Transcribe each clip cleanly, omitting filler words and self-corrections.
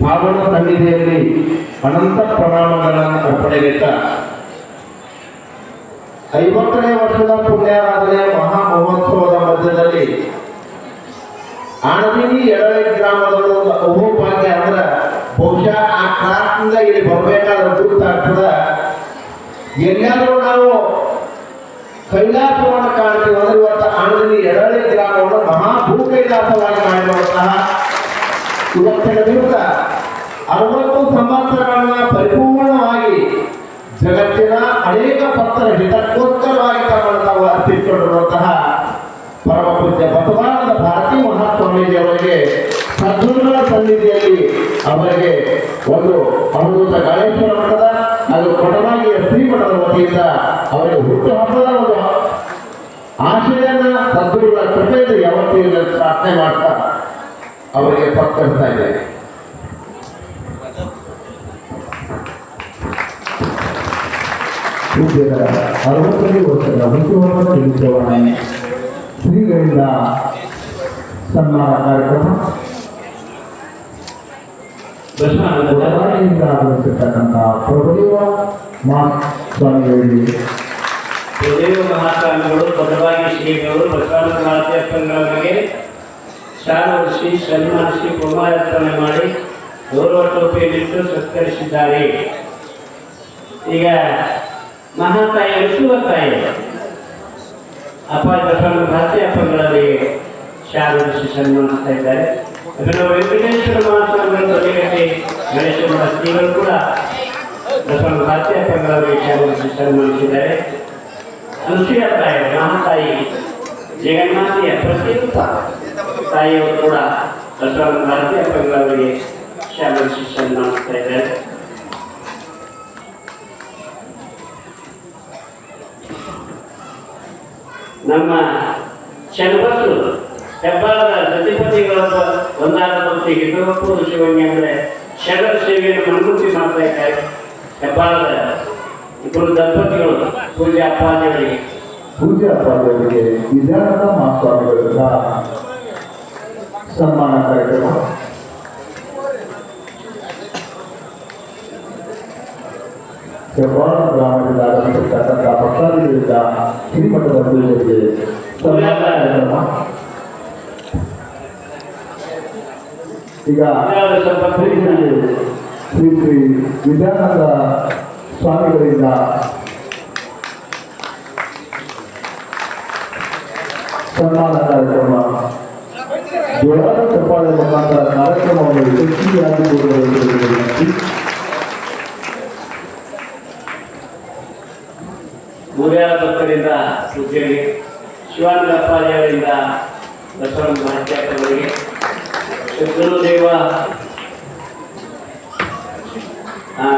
ಪಾವನ ಸನ್ನಿಧಿಯಲ್ಲಿ ಅನಂತ ಪ್ರಣಾಮಗಳನ್ನು ಅರ್ಪಣೆಗಿಟ್ಟ 50ನೇ ವರ್ಷದ ಪುಣ್ಯಾರಾಧನೆ ಮಹಾ ಮಹೋತ್ಸವದ ಮಧ್ಯದಲ್ಲಿ ಆಣಬಿನಿ ಎಡಳೆ ಗ್ರಾಮದಲ್ಲಿ ಒಂದು ಅಹೋಭಾಗ್ಯ ಅಂದ್ರೆ ಬಹುಶಃ ಆ ಕ್ರಾಸ್ನಿಂದ ಇಲ್ಲಿ ಬರಬೇಕಾದ್ರೆ ಗೊತ್ತಾಗ್ತದ. ಎಲ್ಲಾದ್ರೂ ನಾವು ಕೈಲಾಸವನ್ನು ಕಾಣ್ತೀವಿ ಅಂದ್ರೆ ಇವತ್ತು ಆಣಬಿನಿ ಎಡಳೆ ಗ್ರಾಮವನ್ನು ಮಹಾ ಭೂ ಕೈಲಾಸವಾಗಿ ಮಾಡಿರುವಂತಹ ಇವತ್ತಿನ ದಿವಸ 60 ಸಂವತ್ಸರಗಳನ್ನ ಪರಿಪೂರ್ಣವಾಗಿ ಜಗತ್ತಿನ ಅನೇಕ ಭಕ್ತರ ಹಿತಕ್ಕೋಸ್ಕರವಾಗಿ ತಮ್ಮನ್ನು ಅರ್ಪಿಸಿಕೊಂಡಿರುವಂತಹ ಪರಮ ಪೂಜ್ಯ ಬಸವಾನಂದ ಭಾರತೀ ಮಹಾಸ್ವಾಮೀಜಿಯವರಿಗೆ ಸದ್ಗುರುಗಳ ಸನ್ನಿಧಿಯಲ್ಲಿ ಅವರಿಗೆ ಒಂದು ಅವಧೂತ ಗಾಳೇಶ್ವರ ಮಠದ ಹಾಗೂ ಕೊಡಮಾಗಿಯ ಶ್ರೀಮಠದ ವತಿಯಿಂದ ಅವರಿಗೆ ಹುಟ್ಟುಹಬ್ಬದ ಒಂದು ಆಶೆಯನ್ನ ಸದ್ಗುರುಗಳ ಕೃಪೆಯಿಂದ ಯಾವತ್ತಿನ ಪ್ರಾರ್ಥನೆ ಮಾಡ್ತಾ ಅವರಿಗೆ ಸತ್ಕರಿಸ್ತಾ ಇದ್ದೇನೆ. ಪೂಜ್ಯರ 60ನೇ ವರ್ಷದ ಹುಟ್ಟುಹಬ್ಬದ ನಿಮಿತ್ತವಾಗಿ ಶ್ರೀಗಳಿಂದ ಸನ್ಮಾನ ಕಾರ್ಯಕ್ರಮ ಬಸವನಿಂದ ಆಗಮಿಸಿರ್ತಕ್ಕಂಥ ಪ್ರಭುದೇವ ಮಹಾಸ್ವಾಮಿಗಳಿಗೆ ಪ್ರಭುದೇವ ಮಹಾಸ್ವಾಮಿಗಳು ಬದಲಾಗಿ ಶ್ರೀಗಳು ಬಸವನ ಮಾತೆಯವರಿಗೆ ಶಾಲವರ್ಷಿ ಸನ್ಮಾನಿಸಿ ಪುಮಾರ್ಪಣೆ ಮಾಡಿ ಗೌರವ ಟೋಪಿಯಲ್ಲಿಟ್ಟು ಸತ್ಕರಿಸಿದ್ದಾರೆ. ಈಗ ಮಹಾತಾಯಿ ವಿಶ್ವ ತಾಯಿ ಅಪ್ಪ ಬಸವನ ಭಾರತೀಯ ಅಪ್ಪಗಳಲ್ಲಿ ಶಾಲವರ್ಷಿ ಸನ್ಮಾನಿಸ್ತಾ ಇದ್ದಾರೆ. ವೆಂಕಟೇಶ್ವರ ಮಹಾಸ್ವಾಮಿಗಳು ಬದಿಗಟ್ಟಿ ಗಣೇಶ್ವರ ಶ್ರೀಗಳು ಕೂಡ ಬಸವನ ಭಾರತೀಯ ಅಪ್ಪಗಳಲ್ಲಿ ಶಾಲವರ್ಷಿ ಸನ್ಮಾನಿಸಿದ್ದಾರೆ. ಅನುಸೂಯ ತಾಯಿ ಮಹಾತಾಯಿ ಜಗನ್ಮಾತೆಯ ಪ್ರತ್ಯೇಕ ತಾಯಿಯವರು ಕೂಡ ಬಸವನ ಭಾರತೀಯ ಅಪ್ಪಗಳಲ್ಲಿ ಶಾಲವರ್ಷಿ ಸನ್ಮಾನಿಸ್ತಾ ಇದ್ದಾರೆ. ನಮ್ಮ ಶನಬಸು ಹೆಬ್ಬಾಳದ ಸತಿಪತಿಗಳ ಒಂದಾದ ಭಕ್ತಿ ಹಿತವಪ್ಪು ಶಿವಣ್ಯ ಅಂದರೆ ಶರಣ ಸೇವೆಯನ್ನು ಮನಗುತ್ತಿ ಮಾಡ್ತಾ ಇದ್ದಾರೆ. ಹೆಬ್ಬಾಳದ ಇಬ್ಬರು ದಂಪತಿಗಳು ಪೂಜ್ಯ ಅಪ್ಪಾಜಿಯವರಿಗೆ ವಿದ್ಯಾನಂದ ಮಹಾಸ್ವಾಮಿಗಳಿಂದ ಸನ್ಮಾನ ಕಾರ್ಯಕ್ರಮ ಹೆಬ್ಬಾಳ ಗ್ರಾಮದಿಂದ ಆಗಮಿಸಿರ್ತಕ್ಕಂಥ ಭಕ್ತಾದಿಗಳಿಂದ ಶ್ರೀಮಠದ ಪೂಜೆಗೆ ಸನ್ಮಾನ ಕಾರ್ಯಕ್ರಮ. ಈಗ ಶ್ರೀ ಶ್ರೀ ವಿದ್ಯಾನಂದ ಸ್ವಾಮಿಗಳಿಂದ ಸನ್ಮಾನ ಕಾರ್ಯಕ್ರಮ ಜೋರಾದ ಚಪ್ಪಾಳೆ ಮುಖಾಂತರ ಕಾರ್ಯಕ್ರಮವನ್ನು ಯಶಸ್ವಿಯಾಗಿ ಮೂರ್ಯಾಳ ಭಕ್ತರಿಂದ ಪೂಜೆಗೆ ಶಿವಾನಂದ ಅಪ್ಪಾಜಿಯವರಿಂದ ಬಸವನ ಮಹಾತ್ಯಾಕರಿಗೆ ಗುರುದೇವ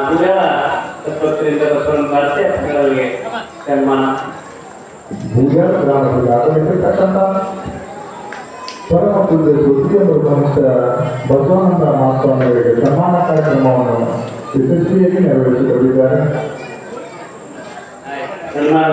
ಮೂರ್ಯಾಳ ಭಕ್ತರಿಂದ ಬಸವನ ಮಹಾತ್ಯಾಕರಿಗೆ ಸನ್ಮಾನ. ಭೂಜಾಳ ಗ್ರಾಮದಲ್ಲಿ ಆಗಮಿಸಿರ್ತಕ್ಕಂಥ ಪರಮ ಪೂಜ್ಯ ಸುದ್ದಿಯನ್ನು ಗಮನಿಸಿದ ಬಸವಾನಂದ ಮಹಾಸ್ವಾಮಿಯವರಿಗೆ ಸನ್ಮಾನ ಕಾರ್ಯಕ್ರಮವನ್ನು ಯಶಸ್ವಿಯಾಗಿ ನೆರವೇರಿಸಿಕೊಂಡಿದ್ದಾರೆ. ಸನ್ಮಾನ